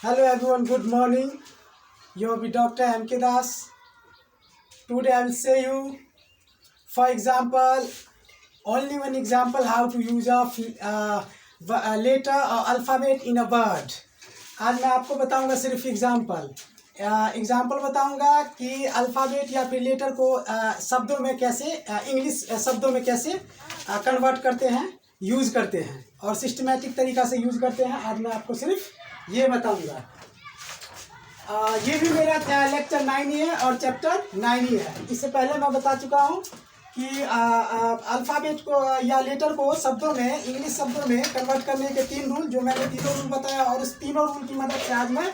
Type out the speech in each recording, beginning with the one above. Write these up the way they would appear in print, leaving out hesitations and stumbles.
Hello everyone, good morning. You will be Dr. M.K. Das. Today I will say you, for example, only one example how to use a letter or alphabet in a word. आज मैं आपको बताऊंगा सिर्फ example बताऊंगा कि alphabet या फिर letter को शब्दों में कैसे इंग्लिश शब्दों में कैसे कन्वर्ट करते हैं, यूज़ करते हैं और सिस्टमेटिक तरीक़ा से यूज़ करते हैं। आज मैं आपको सिर्फ ये बताऊंगा। ये भी मेरा लेक्चर 9 ही है और चैप्टर 9 ही है। इससे पहले मैं बता चुका हूँ कि अल्फ़ाबेट को या लेटर को शब्दों में, इंग्लिश शब्दों में कन्वर्ट करने के 3 रूल, जो मैंने तीनों रूल बताया और उस तीनों रूल की मदद से आज मैं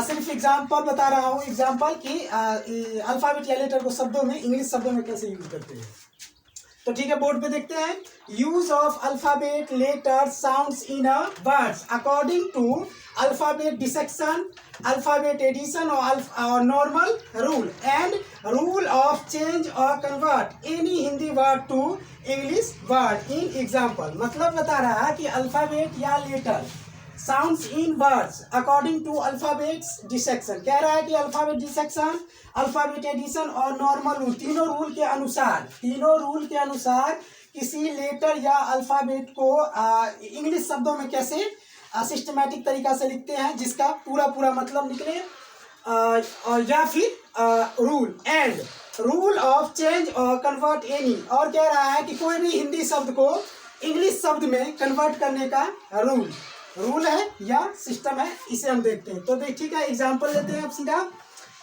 सिर्फ एग्जाम्पल बता रहा हूँ। एग्जाम्पल कि अल्फ़ाबेट या लेटर को शब्दों में, इंग्लिश शब्दों में कैसे यूज़ करते हैं। तो ठीक है, बोर्ड पे देखते हैं। Use of alphabet, letter, sounds in a words according to alphabet dissection, alphabet addition और normal rule and rule of change और convert any Hindi word to English word in example. मतलब बता रहा है कि अल्फ़ाबेट या letter, sounds in words according to alphabets dissection, कह रहा है कि अल्फ़ाबेट डिसेक्शन, अल्फ़ाबेट एडिशन और नॉर्मल रूल, तीनों रूल के अनुसार किसी लेटर या अल्फ़ाबेट को इंग्लिश शब्दों में कैसे सिस्टमैटिक तरीका से लिखते हैं जिसका पूरा मतलब निकले, और या फिर rule and rule of change और कन्वर्ट एनी, और कह रहा है कि कोई भी हिंदी शब्द को इंग्लिश शब्द में कन्वर्ट करने का रूल है या सिस्टम है, इसे हम देखते हैं। तो ठीक है, एग्जाम्पल लेते हैं। अब सीधा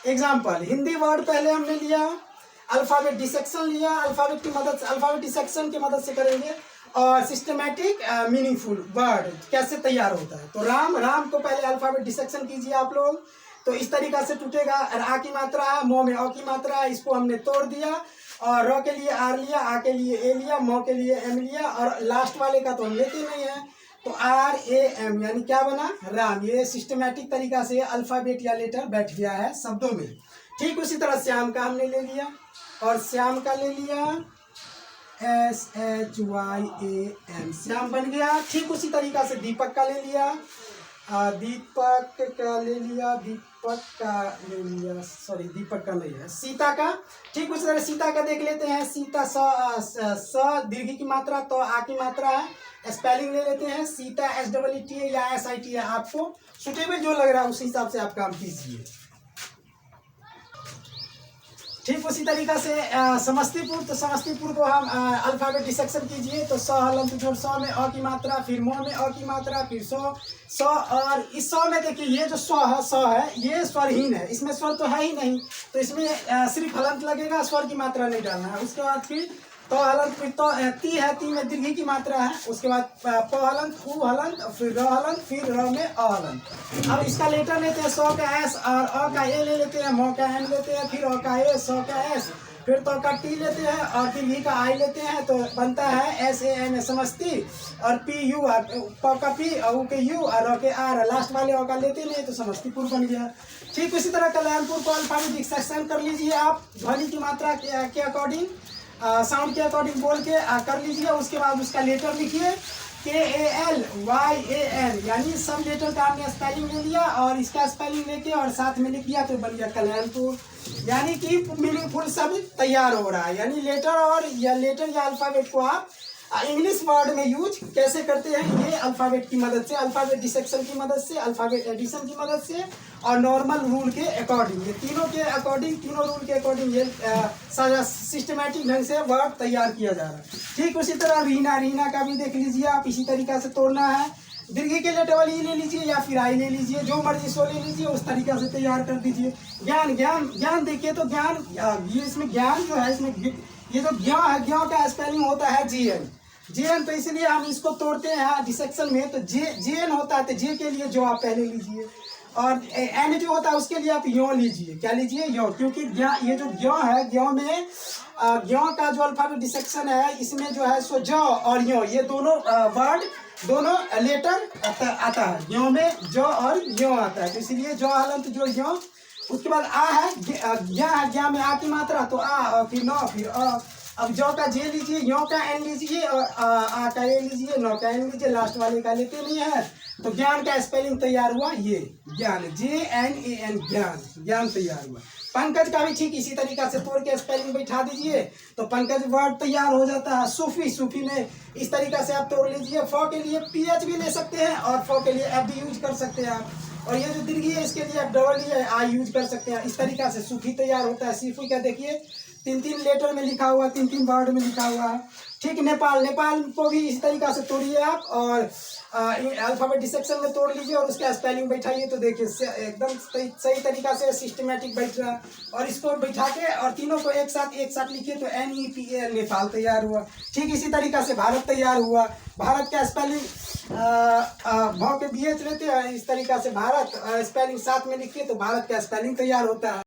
एग्जाम्पल, हिंदी वर्ड पहले हमने लिया, अल्फ़ाबेट डिसेक्शन लिया, अल्फ़ाबेट डिसेक्शन की मदद से करेंगे और सिस्टमैटिक मीनिंगफुल वर्ड कैसे तैयार होता है। तो राम को पहले अल्फ़ाबेट डिसेक्शन कीजिए आप लोग। तो इस तरीका से टूटेगा। आ की मात्रा है, मो में अ की मात्रा है, इसको हमने तोड़ दिया और र के लिए आर लिया, आ के लिए ए लिया, मो के लिए एम लिया और लास्ट वाले का तो हम लेते नहीं है, तो आर ए एम यानी क्या बना, राम। ये सिस्टमैटिक तरीका से अल्फ़ाबेट या लेटर बैठ गया है शब्दों में। ठीक उसी तरह श्याम का हमने ले लिया और श्याम का ले लिया SHYAM, श्याम बन गया। ठीक उसी तरीका से दीपक का ले लिया, दीपक का नहीं है, सीता का। ठीक उसी तरह सीता का देख लेते हैं। सीता स दीर्घ की मात्रा, तो आ की मात्रा है, स्पेलिंग ले लेते हैं। सीता SEET है या SIT है, आपको सुटेबल जो लग रहा है उस हिसाब से आप काम कीजिए। ठीक उसी तरीका से समस्तीपुर, तो समस्तीपुर को हम अल्फ़ाबेट डिसेक्शन कीजिए। तो स हलंत जोड़, स में अ की मात्रा, फिर मो में अ की मात्रा, फिर स और इस स में देखिए ये जो स है ये स्वरहीन है, इसमें स्वर तो है ही नहीं, तो इसमें सिर्फ हलंत लगेगा, स्वर की मात्रा नहीं डालना है। उसके बाद फिर तो हलंत, फिर तो ती है, ती में दीर्घ की मात्रा है। उसके बाद प हलंत, उ हलंत, फिर र हलंत, फिर र में अ हलंत। अब इसका लेटर लेते हैं, स का एस और अ का ए ले लेते हैं, मो का एन लेते हैं, फिर अ का ए, स का एस, फिर तो का टी लेते हैं और फिर भी का आई लेते हैं, तो बनता है SAM समस्ती, और PU, प का पी और उ के यू और र के आर, लास्ट वाले अ का लेते नहीं तो समस्तीपुर बन गया। ठीक उसी तरह कल्याणपुर को अल्फ़ाबेट डिसेक्शन कर लीजिए आप, ध्वनि की मात्रा के अकॉर्डिंग, साउंड के अकॉर्डिंग बोल के कर लीजिए। उसके बाद उसका लेटर लिखिए KALYAN, यानी सब लेटर का आपने स्पेलिंग ले लिया और इसका स्पेलिंग लेके और साथ में लिख दिया तो बन गया कल्याणपुर। यानी कि मीनिंगफुल सब तैयार हो रहा है। यानी लेटर या अल्फ़ाबेट को आप इंग्लिश वर्ड में यूज कैसे करते हैं, ये अल्फ़ाबेट की मदद से, अल्फ़ाबेट डिसेक्शन की मदद से, अल्फ़ाबेट एडिशन की मदद से और नॉर्मल रूल के अकॉर्डिंग, ये तीनों रूल के अकॉर्डिंग ये सिस्टमैटिक ढंग से वर्ड तैयार किया जा रहा है। ठीक उसी तरह रीना का भी देख लीजिए आप, इसी तरीका से तोड़ना है। दीर्घ के लिए डबल ई ले लीजिए या फिर आई ले लीजिए, जो मर्जी सो ले लीजिए, उस तरीका से तैयार कर दीजिए। ज्ञान देखिए तो ज्ञान, ये इसमें ज्ञान जो है, इसमें ये जो ज्ञ है, ज्ञ का स्पेलिंग होता है JN, तो इसलिए हम इसको तोड़ते हैं डिसेक्शन में, तो JN होता है, तो जे के लिए जो आप पहले लीजिए और एन जो होता है उसके लिए आप यो लीजिए। क्या लीजिए? यो, क्योंकि ये जो ज्ञ है, ज्ञ में ज्ञ का जो अल्फ़ाबेट डिसेक्शन है, इसमें जो है सो ज और यो, ये दोनों वर्ड, दोनों लेटर आता है। ज्ञ में ज और यो आता है, तो इसलिए ज हलंत जो यो। उसके बाद आ है, ज्ञ में आ की मात्रा, तो आ, फिर न, फिर अ। अब जो का जे लीजिए, यो का एन लीजिए और आ का ए लीजिए, नो का एन लीजिए, लास्ट वाले का लेते नहीं है, तो ज्ञान का स्पेलिंग तैयार हुआ ये ज्ञान, JNAN, ज्ञान, ज्ञान तैयार हुआ। पंकज का भी ठीक इसी तरीका से तोड़ के स्पेलिंग बैठा दीजिए तो पंकज वर्ड तैयार हो जाता है। सूफी, सूफी में इस तरीका से आप तोड़ लीजिए। फ के लिए PH भी ले सकते हैं और फ के लिए F भी यूज कर सकते हैं आप। और ये जो दीर्घी है इसके लिए आप डबल I यूज कर सकते हैं। इस तरीका से सूफी तैयार होता है। सीफी का देखिए 3-3 लेटर में लिखा हुआ, 3-3 वर्ड में लिखा हुआ है। ठीक, नेपाल, नेपाल को भी इस तरीका से तोड़िए आप और अल्फाबेट डिसेक्शन में तोड़ लीजिए और उसका स्पेलिंग बैठाइए तो देखिए एकदम सही तरीका से सिस्टमेटिक बैठ रहा है। और इसको बैठा के और तीनों को एक साथ लिखिए तो NEPAL, नेपाल तैयार हुआ। ठीक इसी तरीका से भारत तैयार हुआ। भारत का स्पेलिंग भाव के BH रहते हैं, इस तरीका से भारत स्पेलिंग साथ में लिखिए तो भारत का स्पेलिंग तैयार होता है।